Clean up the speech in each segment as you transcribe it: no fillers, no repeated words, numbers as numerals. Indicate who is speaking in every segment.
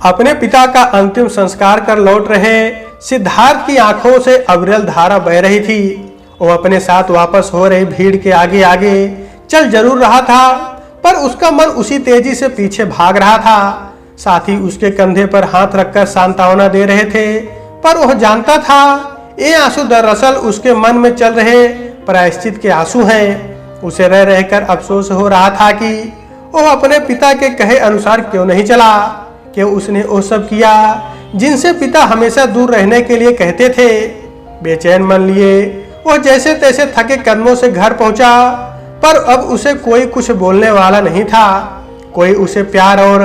Speaker 1: अपने पिता का अंतिम संस्कार कर लौट रहे सिद्धार्थ की आंखों से अविरल धारा बह रही थी। वो अपने साथ वापस हो रही भीड़ के आगे आगे चल जरूर रहा था, पर उसका मन उसी तेजी से पीछे भाग रहा था। साथी उसके कंधे पर हाथ रखकर सांत्वना दे रहे थे, पर वह जानता था ये आंसू दरअसल उसके मन में चल रहे प्रायश्चित के आंसू हैं। उसे रह रहकर अफसोस हो रहा था कि वह अपने पिता के कहे अनुसार क्यों नहीं चला, क्यों उसने वो सब किया जिनसे पिता हमेशा दूर रहने के लिए कहते थे। बेचैन मन लिए वह जैसे तैसे थके कदमों से घर पहुंचा, पर अब उसे कोई कुछ बोलने वाला नहीं था। कोई उसे प्यार और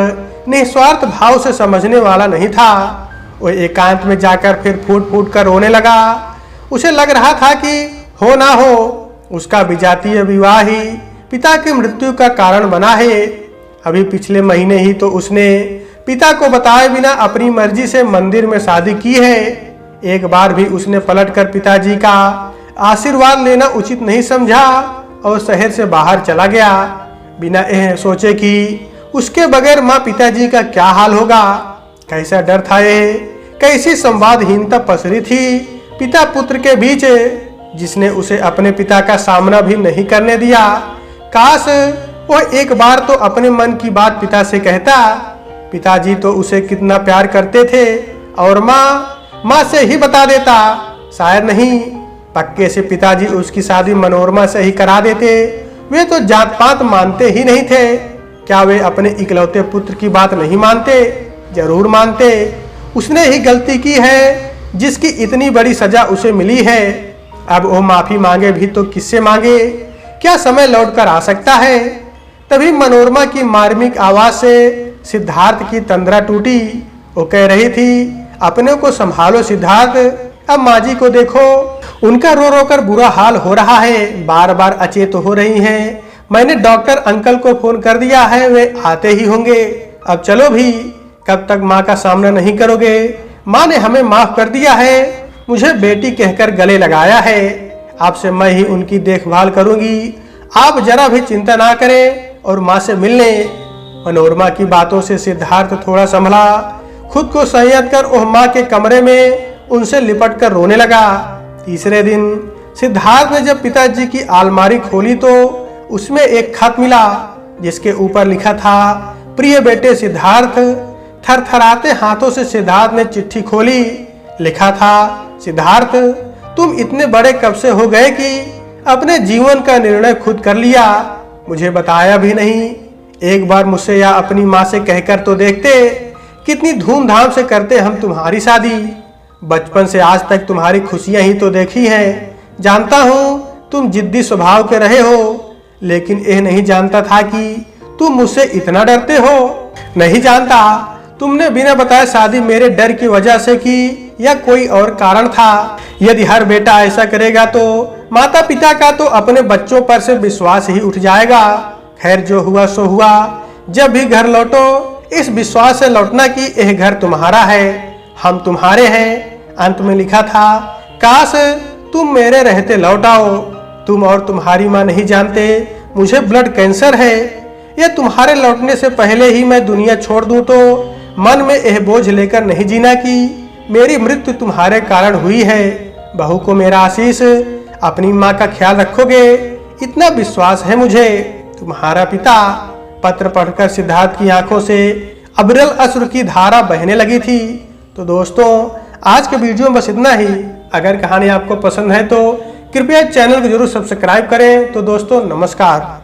Speaker 1: निस्वार्थ भाव से समझने वाला नहीं था। वह एकांत में जाकर फिर फूट फूट कर रोने लगा। उसे लग रहा था कि हो ना हो उसका विजातीय विवाह ही पिता की मृत्यु का कारण बना है। अभी पिछले महीने ही तो उसने पिता को बताए बिना अपनी मर्जी से मंदिर में शादी की है। एक बार भी उसने पलटकर पिताजी का आशीर्वाद लेना उचित नहीं समझा और शहर से बाहर चला गया, बिना यह सोचे कि उसके बगैर माँ पिताजी का क्या हाल होगा। कैसा डर था ये, कैसी संवादहीनता पसरी थी पिता पुत्र के बीच, जिसने उसे अपने पिता का सामना भी नहीं करने दिया। काश वह एक बार तो अपने मन की बात पिता से कहता। पिताजी तो उसे कितना प्यार करते थे और माँ से ही बता देता। शायद नहीं, पक्के से पिताजी उसकी शादी मनोरमा से ही करा देते। वे तो जात पात मानते ही नहीं थे। क्या वे अपने इकलौते पुत्र की बात नहीं मानते? जरूर मानते। उसने ही गलती की है जिसकी इतनी बड़ी सजा उसे मिली है। अब वो माफी मांगे भी तो किससे मांगे? क्या समय लौट कर आ सकता है? तभी मनोरमा की मार्मिक आवाज से सिद्धार्थ की तंद्रा टूटी। वो कह रही थी, अपने को संभालो सिद्धार्थ, अब माँ जी को देखो, उनका रो रो कर बुरा हाल हो रहा है, बार बार अचेत हो रही हैं। मैंने डॉक्टर अंकल को फोन कर दिया है, वे आते ही होंगे। अब चलो भी, कब तक माँ का सामना नहीं करोगे? माँ ने हमें माफ कर दिया है, मुझे बेटी कहकर गले लगाया है। आपसे मैं ही उनकी देखभाल करूंगी, आप जरा भी चिंता ना करें और माँ से मिल लें। मनोरमा की बातों से सिद्धार्थ थोड़ा संभला। खुद को संयत कर वह माँ के कमरे में उनसे लिपट कर रोने लगा। तीसरे दिन सिद्धार्थ ने जब पिताजी की अलमारी खोली तो उसमें एक खत मिला, जिसके ऊपर लिखा था, प्रिय बेटे सिद्धार्थ। थरथराते हाथों से सिद्धार्थ ने चिट्ठी खोली। लिखा था, सिद्धार्थ, तुम इतने बड़े कब से हो गए कि अपने जीवन का निर्णय खुद कर लिया, मुझे बताया भी नहीं। एक बार मुझसे या अपनी माँ से कहकर तो देखते, कितनी धूमधाम से करते हम तुम्हारी शादी। बचपन से आज तक तुम्हारी खुशियां ही तो देखी हैं। जानता हूँ तुम जिद्दी स्वभाव के रहे हो, लेकिन यह नहीं जानता था कि तुम मुझसे इतना डरते हो। नहीं जानता तुमने बिना बताए शादी मेरे डर की वजह से की या कोई और कारण था। यदि हर बेटा ऐसा करेगा तो माता पिता का तो अपने बच्चों पर से विश्वास ही उठ जाएगा। खैर, जो हुआ सो हुआ। जब भी घर लौटो इस विश्वास से लौटना कि यह घर तुम्हारा है, हम तुम्हारे हैं। अंत में लिखा था, काश तुम मेरे रहते लौट आओ। तुम और तुम्हारी माँ नहीं जानते मुझे ब्लड कैंसर है। यह तुम्हारे लौटने से पहले ही मैं दुनिया छोड़ दूं तो मन में यह बोझ लेकर नहीं जीना कि मेरी मृत्यु तुम्हारे कारण हुई है। बहू को मेरा आशीष, अपनी माँ का ख्याल रखोगे, इतना विश्वास है मुझे। तुम्हारा पिता। पत्र पढ़कर सिद्धार्थ की आंखों से अविरल अश्रु की धारा बहने लगी थी। तो दोस्तों, आज के वीडियो में बस इतना ही। अगर कहानी आपको पसंद है तो कृपया चैनल को जरूर सब्सक्राइब करें। तो दोस्तों, नमस्कार।